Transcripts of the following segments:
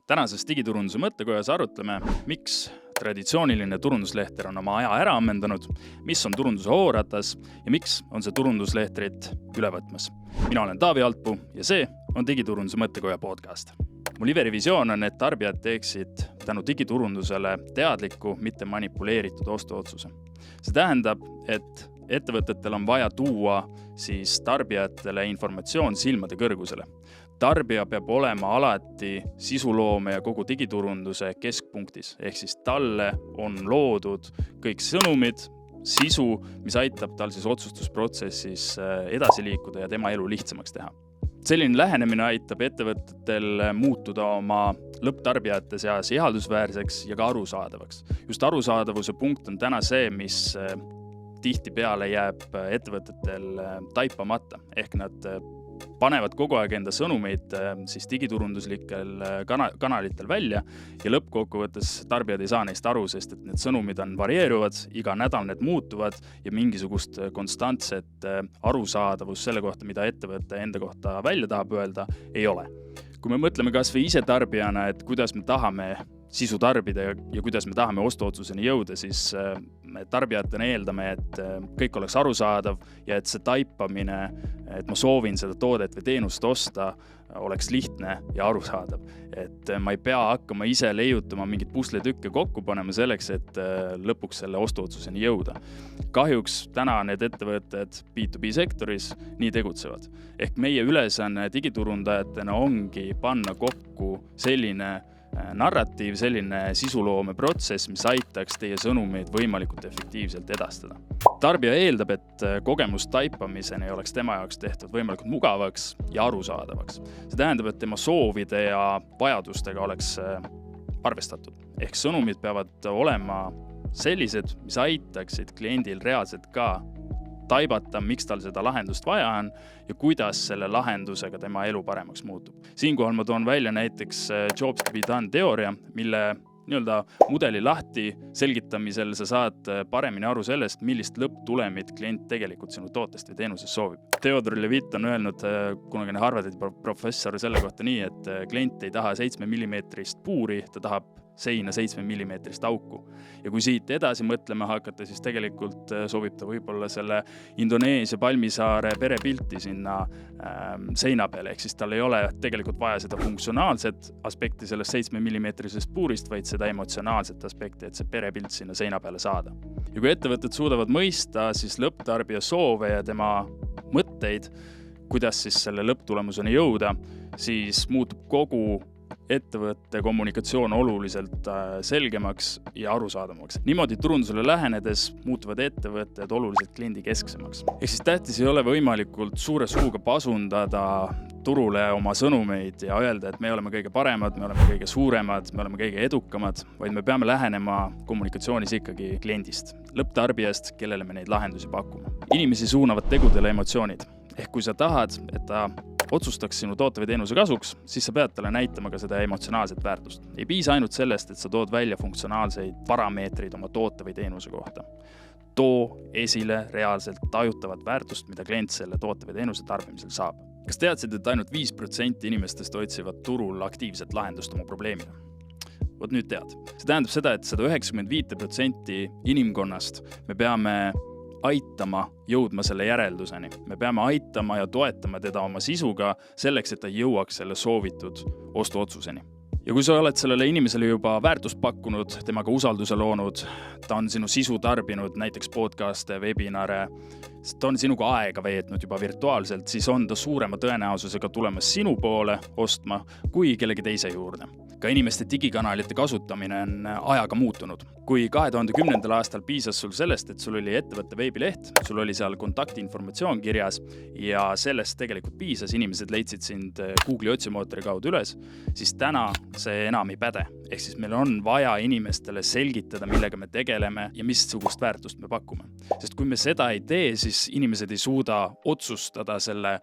Tänases digiturunduse mõttekojas arutleme, miks traditsiooniline turunduslehteer on oma aja ära ammendanud, mis on turunduse hooratas ja miks on see turunduslehterit üle võtmas. Mina olen Taavi Altpuu ja see on digiturunduse mõttekoja podcast. Mu liveri visioon on, et tarbijad teeksid tänu digiturundusele teadliku, mitte manipuleeritud ostuotsuse. See tähendab, et ettevõtetel on vaja tuua siis tarbijatele informatsioon silmade kõrgusele. Tarbija peab olema alati sisuloome ja kogu digiturunduse keskpunktis, ehk siis talle on loodud kõik sõnumid, sisu, mis aitab tal siis otsustusprotsessis edasi liikuda ja tema elu lihtsamaks teha. Selline lähenemine aitab ettevõtetel muutuda oma lõpptarbijate seas ihaldusväärseks ja ka arusaadavaks. Just arusaadavuse punkt on täna see, mis tihtipeale jääb ettevõtetel taipamata, ehk nad panevad kogu aeg enda sõnumeid siis digiturunduslikel kanalitel välja ja lõppkokkuvõttes tarbijad ei saa neist aru, sest et need sõnumid on varieeruvad, iga nädal need muutuvad ja mingisugust konstantset arusaadavust selle kohta, mida ettevõte enda kohta välja tahab öelda, ei ole. Kui me mõtleme kas või ise tarbijana, et kuidas me tahame sisu tarbida ja kuidas me tahame ostuotsuseni jõuda, siis me tarbijatena eeldame, et kõik oleks arusaadav ja et see taipamine, et ma soovin seda toodet või teenust osta, oleks lihtne ja arusaadav. Et ma ei pea hakkama ise leiutama mingit pusletükke kokku panema selleks, et lõpuks selle ostuotsuseni jõuda. Kahjuks täna need ettevõtted B2B sektoris nii tegutsevad. Ehk meie ülesanne digiturundajatena ongi panna kokku selline narratiiv, selline sisuloome protsess, mis aitaks teie sõnumeid võimalikult efektiivselt edastada. Tarbija eeldab, et kogemus taipamiseni oleks tema jaoks tehtud võimalikult mugavaks ja arusaadavaks. See tähendab, et tema soovide ja vajadustega oleks arvestatud. Ehk sõnumid peavad olema sellised, mis aitaksid kliendil reaalselt ka taibata, miks tal seda lahendust vaja on ja kuidas selle lahendusega tema elu paremaks muutub. Siinkohal ma toon välja näiteks Jobs to be done teooria, mille mudeli lahti selgitamisel sa saad paremini aru sellest, millist lõpptulemit klient tegelikult sinu tootest või teenusest soovib. Theodore Levitt on öelnud kunagine Harvardi professor selle kohta nii, et klient ei taha 7 millimeetrist puuri, ta tahab seina 7 millimeetrist auku. Ja kui siit edasi mõtlema hakata, siis tegelikult soovib ta võib-olla selle Indoneesia Palmisaare perepilti sinna seina peale, ehk siis tal ei ole tegelikult vaja seda funktsionaalset aspekti sellest 7 millimeetrisest puurist, vaid seda emotsionaalset aspekti, et see perepilt sinna seina peale saada. Ja kui ettevõtted suudavad mõista siis lõpptarbija soove ja tema mõtteid, kuidas siis selle lõpptulemuseni jõuda, siis muutub kogu ettevõtte kommunikatsioon oluliselt selgemaks ja arusaadavamaks. Niimoodi turundusele lähenedes muutuvad ettevõtted oluliselt kliendikesksemaks. Ehk siis tähtis ei ole võimalikult suure suuga pasundada turule oma sõnumeid ja öelda, et me oleme kõige paremad, me oleme kõige suuremad, me oleme kõige edukamad, vaid me peame lähenema kommunikatsioonis ikkagi kliendist, lõpptarbijast, kellele me neid lahendusi pakume. Inimesi suunavad tegudele emotsioonid. Ehk kui sa tahad, et ta otsustaks sinu toote või teenuse kasuks, siis sa pead talle näitama ka seda emotsionaalset väärtust. Ei piisa ainult sellest, et sa tood välja funktsionaalseid parameetreid oma toote või teenuse kohta. Too esile reaalselt tajutavat väärtust, mida klient selle toote või teenuse tarbimisel saab. Kas teadsid, et ainult 5% inimestest otsivad turul aktiivset lahendust oma probleemile? Vot nüüd tead. See tähendab seda, et 195% inimkonnast me peame aitama jõudma selle järelduseni. Me peame aitama ja toetama teda oma sisuga selleks, et ta jõuaks selle soovitud ostuotsuseni. Ja kui sa oled sellele inimesele juba väärtust pakkunud, temaga usalduse loonud, ta on sinu sisu tarbinud, näiteks podcaste, webinare, ta on sinuga aega veetnud juba virtuaalselt, siis on ta suurema tõenäosusega tulemas sinu poole ostma kui kellegi teise juurde. Ka inimeste digikanalite kasutamine on ajaga muutunud. Kui 2010. aastal piisas sul sellest, et sul oli ettevõtte veebileht, sul oli seal kontaktinformatsioon kirjas ja sellest tegelikult piisas, inimesed leidsid sind Google'i otsimootori kaudu üles, siis täna see enam ei päde. Ehk siis meil on vaja inimestele selgitada, millega me tegeleme ja missugust väärtust me pakume. Sest kui me seda ei tee, siis inimesed ei suuda otsustada selle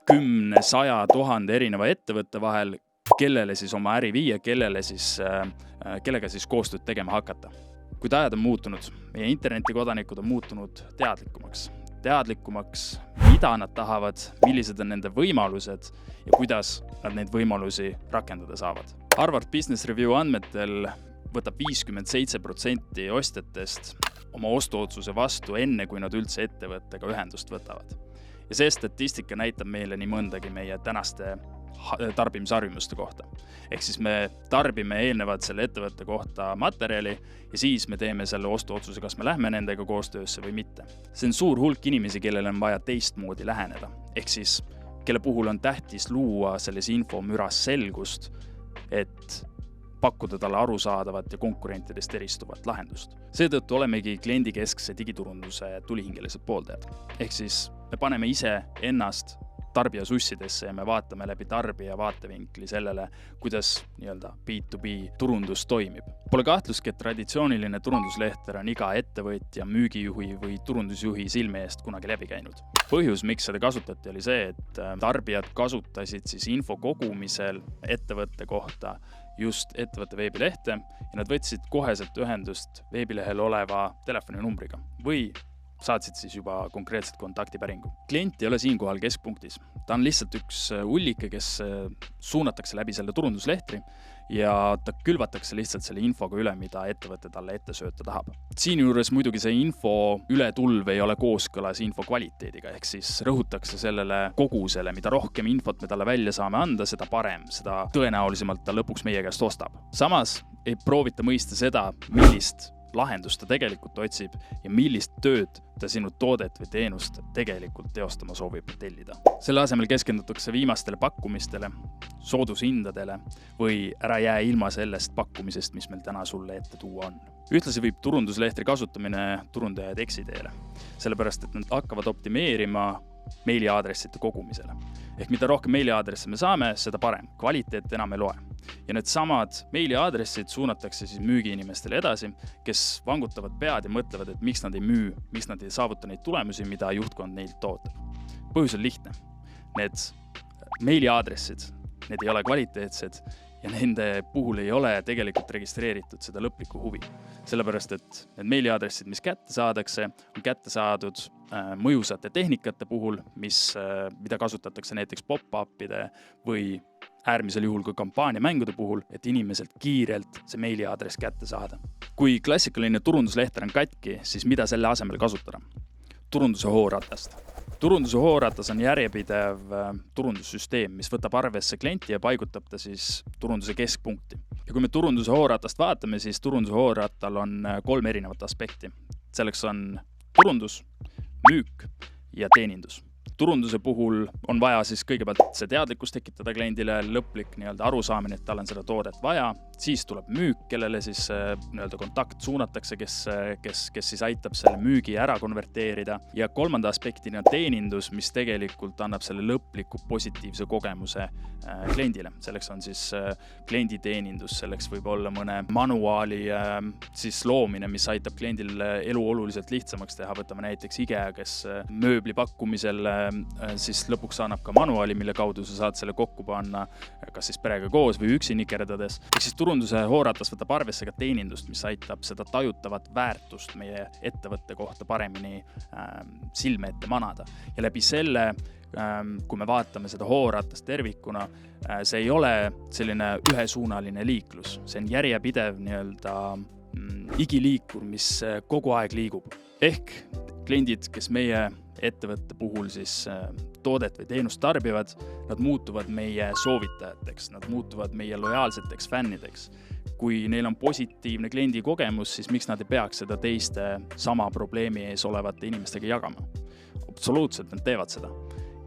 10, 100, 1000 erineva ettevõtte vahel, kellele siis oma äri viia, kellega siis koostööd tegema hakata. Kui ajad on muutunud, meie internetikodanikud on muutunud teadlikumaks, mida nad tahavad, millised on nende võimalused ja kuidas nad neid võimalusi rakendada saavad. Harvard Business Review andmetel võtab 57% ostjatest oma ostuotsuse vastu enne, kui nad üldse ettevõttega ühendust võtavad. Ja see statistika näitab meile nii mõndagi meie tänaste tarbimisharjumuste kohta. Ehk siis me tarbime eelnevalt selle ettevõtte kohta materjali ja siis me teeme selle ostuotsuse, kas me lähme nendega koostöösse või mitte. See on suur hulk inimesi, kellel on vaja teistmoodi läheneda. Ehk siis, kelle puhul on tähtis luua selles infomüras selgust, et pakkuda talle arusaadavat ja konkurentidest eristuvat lahendust. Seetõttu olemegi kliendikeskse digiturunduse tulihingelised pooldajad. Ehk siis me paneme ise ennast tarbija sussidesse ja me vaatame läbi tarbija vaatevinkli sellele, kuidas B2B turundus toimib. Pole kahtlustki, et traditsiooniline turunduslehter on iga ettevõtja, müügijuhi või turundusjuhi silme eest kunagi läbi käinud. Põhjus, miks seda kasutati, oli see, et tarbijad kasutasid siis info kogumisel ettevõtte kohta just ettevõtte veebilehte ja nad võtsid koheselt ühendust veebilehel oleva telefoninumbriga või saatsid siis juba konkreetset kontaktipäringu. Klient ei ole siinkohal keskpunktis. Ta on lihtsalt üks ullike, kes suunatakse läbi selle turunduslehtri ja ta külvatakse lihtsalt selle infoga üle, mida ettevõte talle ette sööta tahab. Siin juures muidugi see info ületulv ei ole kooskõlas info kvaliteediga, ehk siis rõhutakse sellele kogusele, mida rohkem infot me talle välja saame anda, seda parem, seda tõenäolisemalt ta lõpuks meie käest ostab. Samas ei proovita mõista seda, millist lahendust ta tegelikult otsib ja millist tööd ta sinu toodet või teenust tegelikult teostama soovib tellida. Selle asemel keskendutakse viimastele pakkumistele, soodushindadele või ära jää ilma sellest pakkumisest, mis meil täna sulle ette tuua on. Ühtlasi võib turunduslehtri kasutamine turundajaid eksiteele, sellepärast et nad hakkavad optimeerima meiliaadressite kogumisele. Ehk mida rohkem meiliaadresse me saame, seda parem. Kvaliteet enam ei loe. Ja need samad meiliaadressid suunatakse siis müügiinimestele edasi, kes vangutavad pead ja mõtlevad, et miks nad ei müü, miks nad ei saavuta neid tulemusi, mida juhtkond neilt ootab. Põhjus on lihtne. Need meiliaadressid, need ei ole kvaliteetsed ja nende puhul ei ole tegelikult registreeritud seda lõplikku huvi. Sellepärast, et need meiliaadressid, mis kätte saadakse, on kätte saadud mõjusate tehnikate puhul, mida kasutatakse näiteks pop-upide või äärmisel juhul kui kampaaniamängude puhul, et inimeselt kiirelt see meiliaadress kätte saada. Kui klassikaline turunduslehter on katki, siis mida selle asemel kasutada? Turunduse hooratast. Turunduse hooratas on järjepidev turundussüsteem, mis võtab arvesse klienti ja paigutab ta siis turunduse keskpunkti. Ja kui me turunduse hooratast vaatame, siis turunduse hooratal on 3 erinevat aspekti. Selleks on turundus, müük ja teenindus. Turunduse puhul on vaja siis kõigepealt see teadlikkus tekitada kliendile, lõplik arusaamine, et tal on seda toodet vaja, siis tuleb müük, kellele siis kontakt suunatakse, kes siis aitab selle müügi ära konverteerida ja 3. aspektina teenindus, mis tegelikult annab selle lõpliku positiivse kogemuse kliendile. Selleks on siis klienditeenindus, selleks võib olla mõne manuaali siis loomine, mis aitab kliendil elu oluliselt lihtsamaks teha. Võtame näiteks IKEA, kes mööbli pakkumisel siis lõpuks annab ka manuaali, mille kaudu sa saad selle kokku panna, kas siis perega koos või üksi nikerdades. Ehk siis turunduse hooratas võtab arvesse ka teenindust, mis aitab seda tajutavat väärtust meie ettevõtte kohta paremini silme ette manada. Ja läbi selle, kui me vaatame seda hooratast tervikuna, see ei ole selline ühesuunaline liiklus. See on järjepidev igiliikur, mis kogu aeg liigub. Ehk kliendid, kes meie ettevõtte puhul siis toodet või teenust tarbivad, nad muutuvad meie soovitajateks, nad muutuvad meie lojaalseteks fännideks. Kui neil on positiivne kliendi kogemus, siis miks nad ei peaks seda teiste sama probleemi ees olevate inimestega jagama? Absoluutselt nad teevad seda.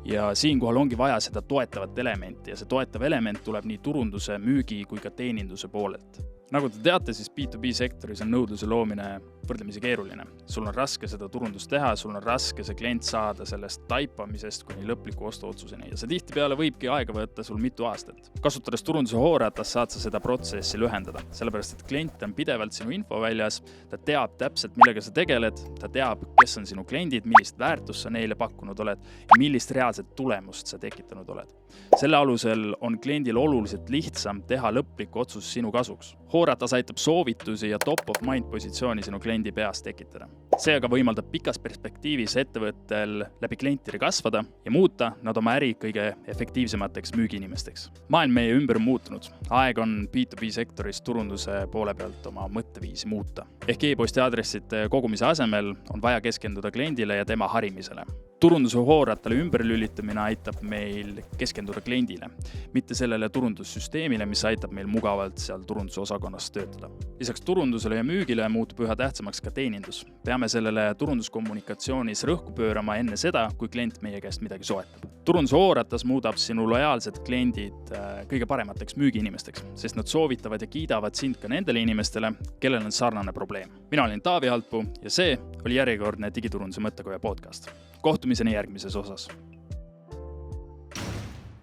Ja siinkohal ongi vaja seda toetavat elementi ja see toetav element tuleb nii turunduse, müügi kui ka teeninduse poolelt. Nagu te teate, siis B2B sektoris on nõudluse loomine võrdlemisi keeruline. Sul on raske seda turundust teha, sul on raske see klient saada sellest taipamisest kuni lõpliku ostuotsuseni ja see tihtipeale võibki aega võtta sul mitu aastat. Kasutades turunduse hooratas saad sa seda protsessi lühendada, sellepärast et klient on pidevalt sinu info väljas, ta teab täpselt, millega sa tegeled, ta teab, kes on sinu kliendid, millist väärtust sa neile pakkunud oled ja millist reaalset tulemust sa tekitanud oled. Selle alusel on kliendil oluliselt lihtsam teha lõplikku otsus sinu kasuks. Hooratas aitab soovitusi ja top of mind positsiooni sinu kliendi peas tekitada. See aga võimaldab pikas perspektiivis ettevõttel läbi klientide kasvada ja muuta nad oma äri kõige efektiivsemateks müügiinimesteks. Maailm meie ümber on muutunud. Aeg on B2B sektoris turunduse poole pealt oma mõtteviisi muuta. Ehk e-posti aadressite kogumise asemel on vaja keskenduda kliendile ja tema harimisele. Turunduse Hooratale ümberlülitamine aitab meil keskenduda kliendile, mitte sellele turundussüsteemile, mis aitab meil mugavalt seal turunduse osakonnas töötada. Lisaks turundusele ja müügile muutub üha tähtsamaks ka teenindus. Peame sellele turunduskommunikatsioonis rõhku pöörama enne seda, kui klient meie käest midagi soetab. Turunduse Hooratas muudab sinu lojaalsed kliendid kõige paremateks müügiinimesteks, sest nad soovitavad ja kiidavad sind ka nendele inimestele, kellel on sarnane probleem. Mina olin Taavi Haltpuu ja see oli järjekordne Digiturunduse mõttekoja podcast. Kohtumiseni järgmises osas.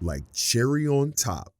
Like cherry on top.